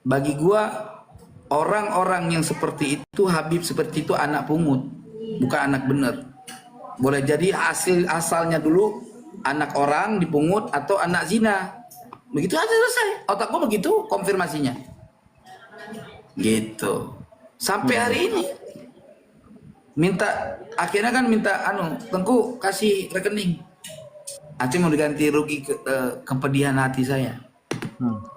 Bagi gua orang-orang yang seperti itu, Habib seperti itu anak pungut, bukan anak bener. Boleh jadi asalnya dulu anak orang dipungut atau anak zina. Begitu aja selesai. Otak gua begitu konfirmasinya. Gitu. Sampai hari ini minta akhirnya kan minta Tengku kasih rekening. Aceh mau diganti rugi kepedihan hati saya.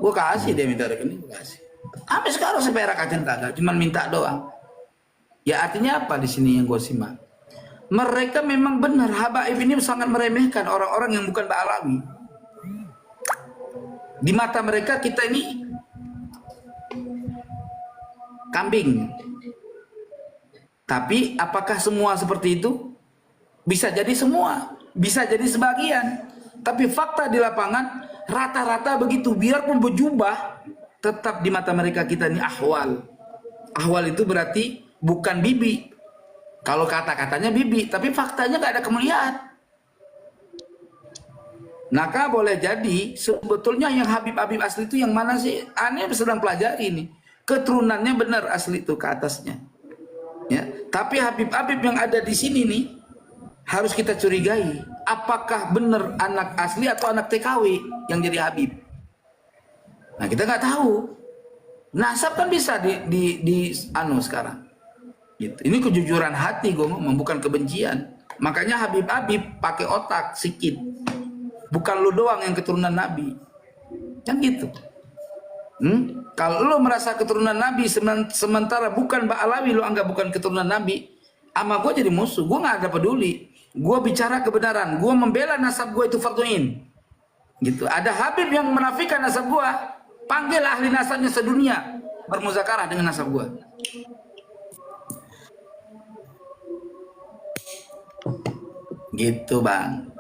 Gua kasih dia minta rekening, gua kasih. Sampai sekarang seperak Aceh kagak, cuman minta doang. Ya artinya apa di sini yang gue simak? Mereka memang benar habaib ini sangat meremehkan orang-orang yang bukan Ba'alawi. Di mata mereka kita ini kambing. Tapi apakah semua seperti itu? Bisa jadi semua, bisa jadi sebagian. Tapi fakta di lapangan rata-rata begitu. Biarpun berjubah, tetap di mata mereka kita ini ahwal. Ahwal itu berarti bukan bibi. Kalau kata-katanya bibi, tapi faktanya nggak ada kemuliaan. Maka boleh jadi sebetulnya yang Habib-Habib asli itu yang mana sih? Aneh sedang pelajari ini. Keturunannya benar asli itu ke atasnya. Ya, tapi Habib-Habib yang ada di sini nih harus kita curigai. Apakah benar anak asli atau anak TKW yang jadi Habib? Nah kita nggak tahu. Nasab kan bisa di sekarang. Gitu. Ini kejujuran hati gue ngomong, bukan kebencian. Makanya Habib-Habib pakai otak sikit. Bukan lu doang yang keturunan Nabi. Kan gitu. Kalau lu merasa keturunan Nabi sementara bukan Ba'alawi lu anggap bukan keturunan Nabi, sama gue jadi musuh. Gue nggak ada peduli. Gue bicara kebenaran. Gue membela nasab gue itu fardhu'in. Gitu. Ada Habib yang menafikan nasab gue, panggil ahli nasabnya sedunia bermuzakarah dengan nasab gue. Gitu bang.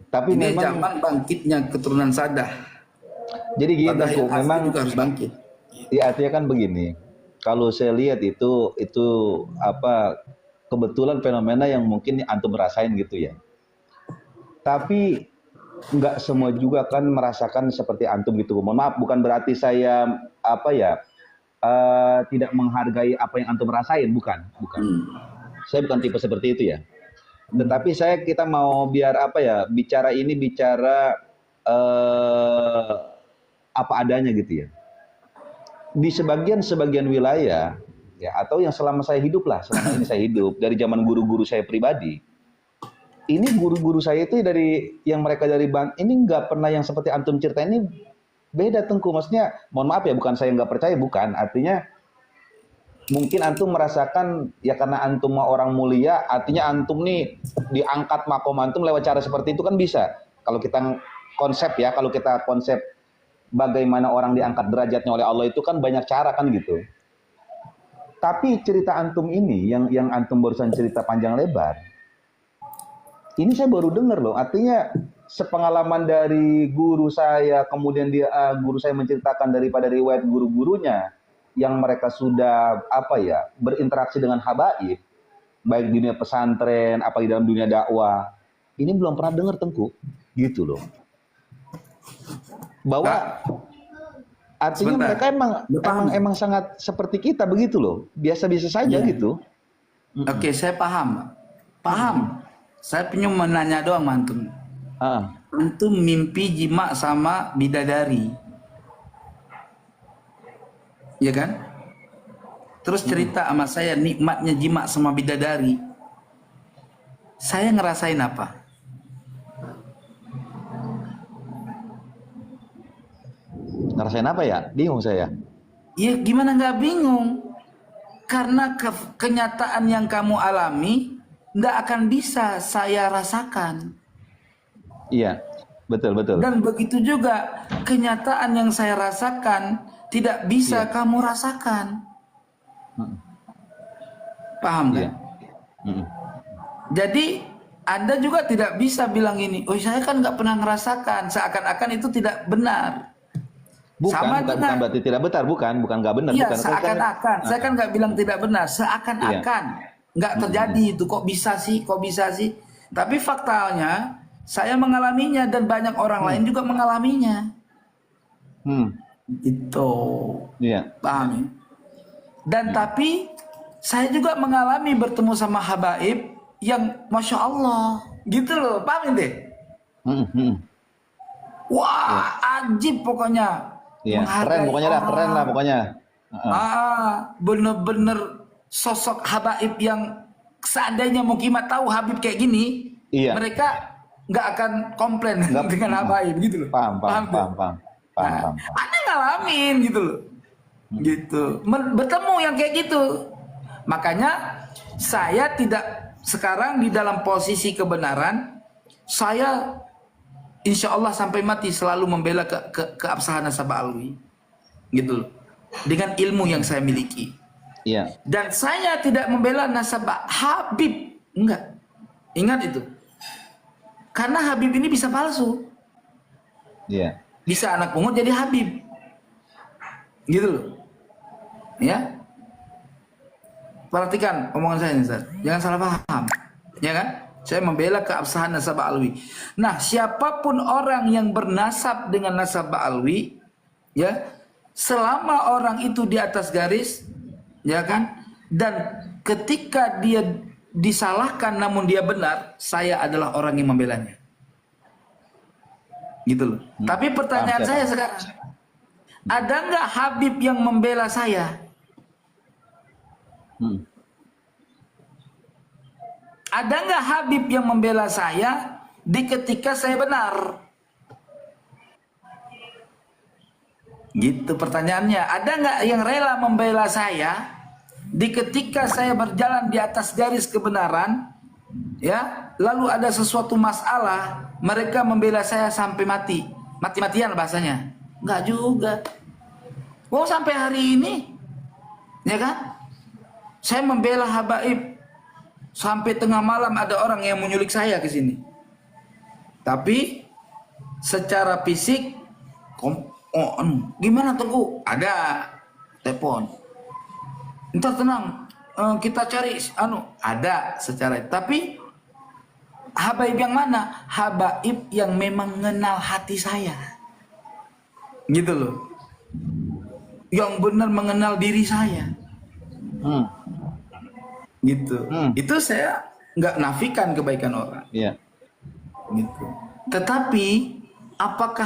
Tapi ini memang zaman bangkitnya keturunan Sadah. Jadi gitu, memang juga harus bangkit. Ya artinya kan begini. Kalau saya lihat itu apa kebetulan fenomena yang mungkin antum rasain gitu ya. Tapi nggak semua juga kan merasakan seperti antum gitu. Mohon maaf, bukan berarti saya tidak menghargai apa yang antum rasain, bukan. Saya bukan tipe seperti itu ya. Tetapi kita mau bicara apa adanya gitu ya. Di sebagian wilayah ya, atau yang selama ini saya hidup dari zaman guru-guru saya pribadi. Ini guru-guru saya itu mereka dari ini nggak pernah yang seperti antum cerita ini, beda Tengku. Maksudnya mohon maaf ya, bukan saya nggak percaya, bukan. Artinya mungkin antum merasakan ya karena antum orang mulia, artinya antum nih diangkat makom antum lewat cara seperti itu kan bisa. Kalau kita konsep bagaimana orang diangkat derajatnya oleh Allah itu kan banyak cara kan gitu. Tapi cerita antum ini yang antum barusan cerita panjang lebar, ini saya baru dengar loh. Artinya sepengalaman dari guru saya, kemudian guru saya menceritakan daripada riwayat guru-gurunya yang mereka sudah berinteraksi dengan habaib, baik di dunia pesantren, di dalam dunia dakwah. Ini belum pernah dengar Tengku, gitu loh. Bahwa artinya mereka emang sangat seperti kita begitu loh, biasa-biasa saja gitu. Oke, saya paham. Saya punya menanya doang antum. Antum mimpi jima sama bidadari, ya kan? Terus cerita sama saya nikmatnya jima sama bidadari. Saya ngerasain apa? Ngerasain apa ya? Bingung saya. Ya gimana nggak bingung? Karena kenyataan yang kamu alami nggak akan bisa saya rasakan. Iya, betul. Dan begitu juga kenyataan yang saya rasakan tidak bisa kamu rasakan. Paham kan? Jadi Anda juga tidak bisa bilang ini, oh saya kan nggak pernah ngerasakan, seakan-akan itu tidak benar. Bukan berarti tidak benar, bukan nggak benar. Iya, seakan-akan. Saya kan nggak bilang tidak benar, seakan-akan nggak terjadi itu. Kok bisa sih? Tapi faktanya saya mengalaminya dan banyak orang lain juga mengalaminya. Itu. Iya. Paham ya? Dan tapi saya juga mengalami bertemu sama habaib yang Masya Allah gitu loh, paham deh? Hmm, hmm. Wah, ajib pokoknya. Iya, keren Menghargai pokoknya dah, keren lah orang. pokoknya. Heeh. Bener-bener sosok habaib yang seandainya Mukimat tahu Habib kayak gini, Iya. mereka nggak akan komplain Nggak- dengan habaib gitu loh. Paham, paham, tuh? paham, paham, paham, Nah, paham. Anda ngalamin gitu loh. Gitu. Bertemu yang kayak gitu. Makanya saya tidak sekarang di dalam posisi kebenaran. Saya insya Allah sampai mati selalu membela keabsahan nasabah alwi. Gitu loh. Dengan ilmu yang saya miliki. Iya. Dan saya tidak membela nasabah Habib. Enggak. Ingat itu. Karena Habib ini bisa palsu. Iya. Bisa anak pungut jadi Habib. Gitu loh. Ya. Perhatikan omongan saya nih, Ustaz. Jangan salah paham. Ya kan? Saya membela keabsahan nasabah alwi. Nah, siapapun orang yang bernasab dengan nasabah alwi, ya, selama orang itu di atas garis, ya kan? Dan ketika dia disalahkan namun dia benar, saya adalah orang yang membelanya. Gitu loh. Tapi pertanyaan Paham, saya sekarang, ada nggak Habib yang membela saya? Hmm. Ada nggak Habib yang membela saya di ketika saya benar? Gitu pertanyaannya. Ada nggak yang rela membela saya di ketika saya berjalan di atas garis kebenaran? Ya, lalu ada sesuatu masalah, mereka membela saya sampai mati. Mati-matian bahasanya. Nggak juga. Oh, sampai hari ini, ya kan? Saya membela habaib. Sampai tengah malam ada orang yang menyulik saya ke sini. Tapi secara fisik, gimana Tengku? Ada telepon. Ntar tenang, kita cari ada secara. Tapi habaib yang mana? Habaib yang memang mengenal hati saya. Gitu loh. Yang benar mengenal diri saya. Gitu. Itu saya nggak nafikan kebaikan orang. Iya. Gitu. Tetapi apakah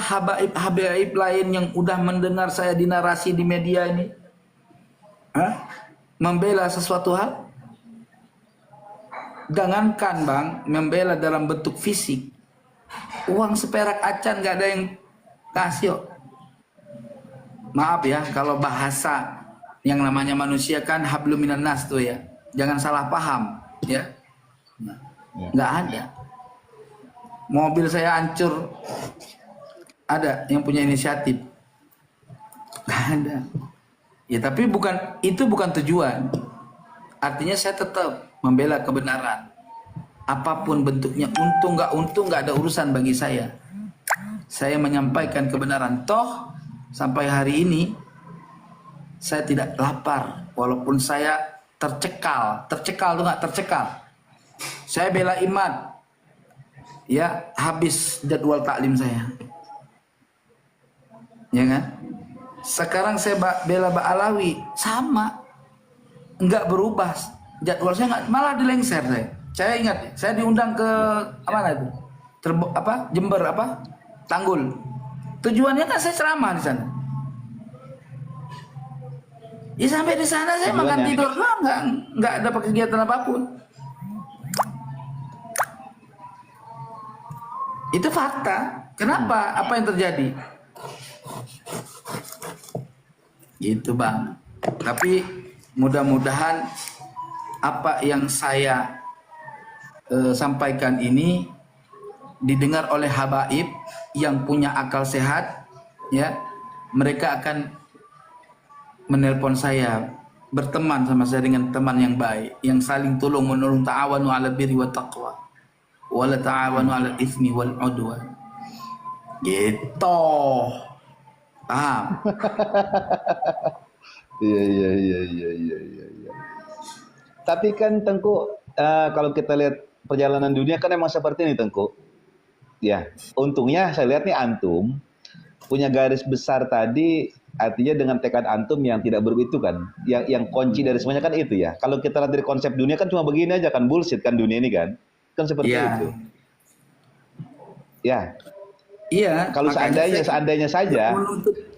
habaib lain yang udah mendengar saya di narasi di media ini, membela sesuatu hal? Jangankan bang, membela dalam bentuk fisik, uang seperak acan nggak ada yang kasih. Maaf ya, kalau bahasa yang namanya manusia kan hablum minan nas tuh ya. Jangan salah paham, ya. Nggak ada. Mobil saya hancur, ada yang punya inisiatif. Nggak ada. Ya tapi itu bukan tujuan. Artinya saya tetap membela kebenaran. Apapun bentuknya, untung nggak ada urusan bagi saya. Saya menyampaikan kebenaran. Toh sampai hari ini saya tidak lapar, walaupun saya tercekal tuh nggak tercekal. Saya bela iman, ya habis jadwal taklim saya, ya kan? Sekarang saya bela Ba'alawi sama, nggak berubah jadwal saya, nggak, malah dilengser saya. Saya ingat, saya diundang ke mana itu? Jember Tanggul. Tujuannya kan saya ceramah di sana. Ya sampai di sana saya makan tidur doang, nggak ada kegiatan apapun. Itu fakta. Kenapa? Apa yang terjadi? Gitu bang. Tapi mudah-mudahan apa yang saya sampaikan ini didengar oleh habaib yang punya akal sehat, ya. Mereka akan menelpon saya, berteman sama saya dengan teman yang baik, yang saling tolong menolong, ta'awanu 'alal birri wat taqwa wa la ta'awanu 'alal itsmi wal 'udwan. Gitu. Paham? Iya. Tapi kan Tengku, kalau kita lihat perjalanan dunia kan emang seperti ini Tengku. Ya, untungnya saya lihat nih antum punya garis besar tadi, artinya dengan tekad antum yang tidak berubah itu kan, yang kunci dari semuanya kan itu ya. Kalau kita lihat dari konsep dunia kan cuma begini aja kan, bullshit kan dunia ini kan seperti Iya. itu. Ya, Iya. kalau makanya seandainya saja,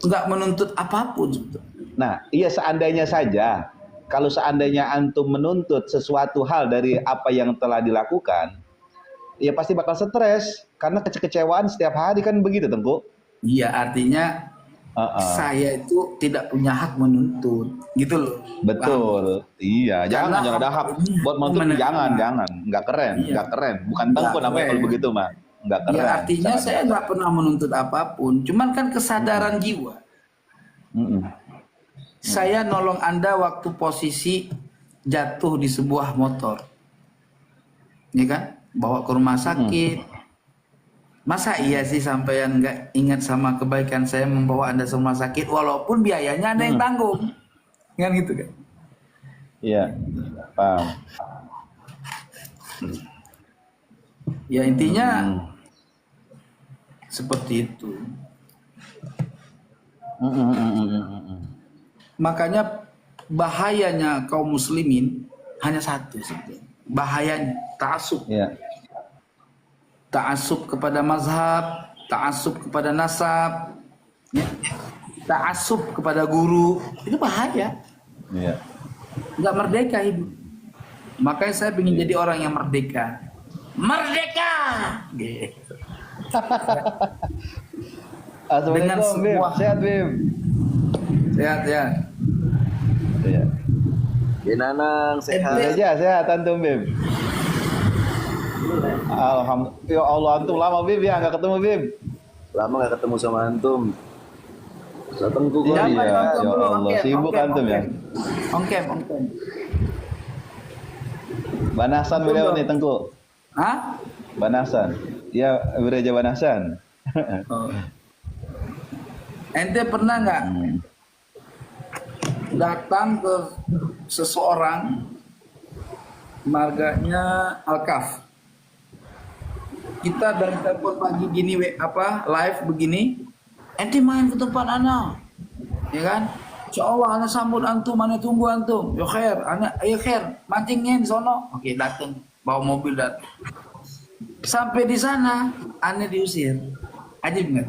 nggak menuntut apapun sebetulnya. nah iya seandainya saja, kalau seandainya antum menuntut sesuatu hal dari apa yang telah dilakukan, ya pasti bakal stres karena kekecewaan setiap hari kan begitu, Tengku. Iya, artinya saya itu tidak punya hak menuntut, gitu loh. Betul, iya, Karena jangan ada hak buat menuntut, jangan, nggak keren, Iya. nggak keren, bukan Tengku namanya kalau begitu mah, nggak keren. Ya artinya sangat saya nggak pernah menuntut apapun, cuman kan kesadaran jiwa. Mm-mm. Saya nolong Anda waktu posisi jatuh di sebuah motor, ya kan? Bawa ke rumah sakit. Masa iya sih sampean nggak ingat sama kebaikan saya membawa Anda ke rumah sakit, walaupun biayanya Anda yang tanggung, kan gitu kan? Iya, paham. Ya intinya seperti itu. Makanya bahayanya kaum muslimin hanya satu sebenarnya. Bahayanya ta'assub. Iya. Ta'assub kepada mazhab, ta'assub kepada nasab, ya. Ta'assub kepada guru, itu bahaya. Iya. Nggak merdeka hidup. Makanya saya ingin jadi orang yang merdeka. Merdeka! Gitu. Dengan Assalamualaikum, Bim. sebuah- Sehat, Bim. Sehat ya. Iya. Nanang sehat. Sehat antum, Bim. Alhamdulillah. Ya Allah, antum lama, Bim, ya nggak ketemu, Bim. Lama gak ketemu sama antum. Tengku gua. Iya, Jangan, ya ongkem dulu, Allah, ongkem, sibuk ongkem, antum ya. Ongkem. Banasan beliau nih, Tengku. Hah? Banasan. Iya, gereja Banasan. Oh. Ente pernah nggak datang ke seseorang marganya Alkaf? Kita dari telepon pagi gini, live begini, ente main ke tempat ana, ya kan? Insya Allah ana sambut antum, ana tunggu antum. Ya khair, ya khair, mancingnya di sono. Oke, datang, bawa mobil datang. Sampai di sana, ana diusir. Ajib nggak?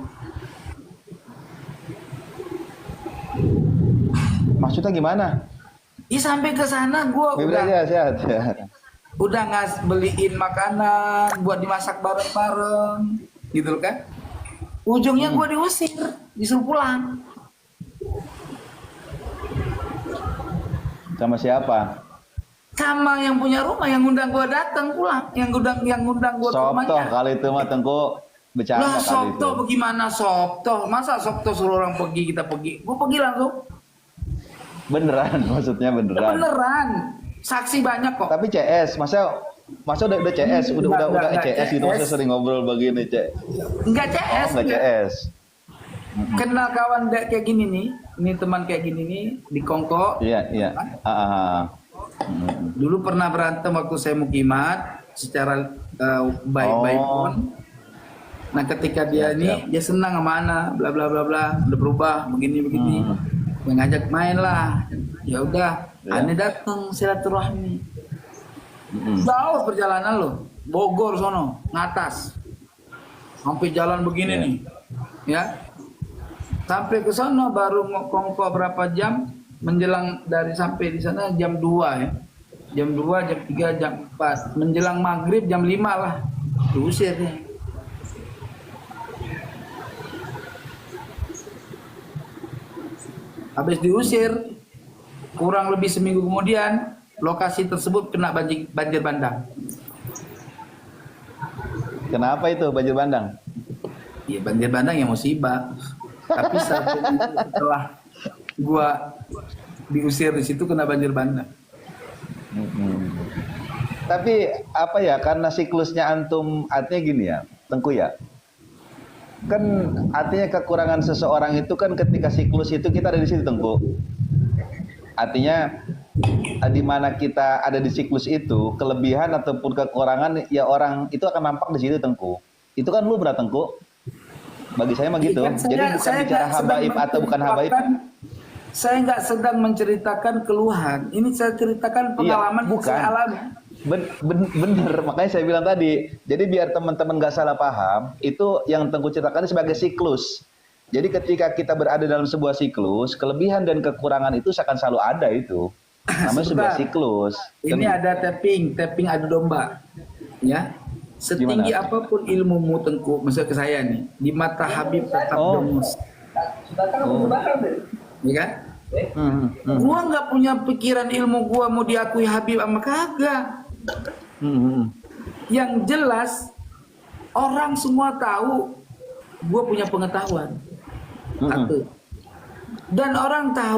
Maksudnya gimana? Ih sampai ke sana gua Bim aja sehat. Ya. udah beliin makanan buat dimasak bareng-bareng gitu loh kan. Ujungnya gua diusir, disuruh pulang. Sama siapa? Sama yang punya rumah yang ngundang gua datang pulang, yang ngundang gua ke Sobtoh rumahnya. kali itu mah, Tengku. Bercanda Lah kali itu. Sobto bagaimana Sobto? Masa Sobto suruh orang pergi kita pergi? Gua pergi langsung. Beneran, maksudnya beneran. Beneran. Saksi banyak kok. Tapi CS, masa udah CS, udah Enggak, CS gitu, masa CS. sering ngobrol begini, Cek. Enggak CS. Enggak CS. Kenal kawan kayak gini nih, ini teman kayak gini nih di Kongko. Iya. Dulu pernah berantem waktu saya mukimat secara baik-baik Oh. pun. Nah ketika dia ini dia senang sama ana, bla bla bla bla, udah berubah begini. Yang ngajak main lah, ya udah, Ya. ane datang silaturahmi. Jauh perjalanan loh, Bogor sono, ngatas, sampai jalan begini Ya. nih, ya. Sampai ke sana baru ngokongko berapa jam menjelang dari sampai di sana jam 2 ya. Jam 2, jam 3, jam 4. Menjelang maghrib jam 5 lah. Diusir nih. Habis diusir, kurang lebih seminggu kemudian lokasi tersebut kena banjir bandang. Kenapa itu banjir bandang? Ya banjir bandang ya musibah. Tapi setelah gua diusir di situ kena banjir bandang. Tapi apa ya, karena siklusnya antum, artinya gini ya, Tengku ya. Kan artinya kekurangan seseorang itu kan ketika siklus itu kita ada di situ, Tengku. Artinya di mana kita ada di siklus itu, kelebihan ataupun kekurangan ya orang itu akan nampak di situ, Tengku. Itu kan lu berat, Tengku. Bagi saya mah gitu. Kan Jadi bukan bicara nggak sedang habaib atau bukan habaib. menceritakan- saya nggak sedang menceritakan keluhan. Ini saya ceritakan pengalaman yang bukan. saya alami. Bener, makanya saya bilang tadi. Jadi biar teman-teman nggak salah paham, itu yang Tengku ceritakan sebagai siklus. Jadi ketika kita berada dalam sebuah siklus, kelebihan dan kekurangan itu akan selalu ada itu. Namanya sebuah Sebentar. siklus. Ini ada tapping adu domba. Ya. Setinggi Gimana? apapun ilmumu Tengku, maksud ke saya nih, di mata Habib tetap Oh. domus. Oh. Ya kan? Hmm. Gua nggak punya pikiran ilmu gua mau diakui Habib sama kagak. Hmm. Yang jelas orang semua tahu gua punya pengetahuan. Satu. Dan orang tahu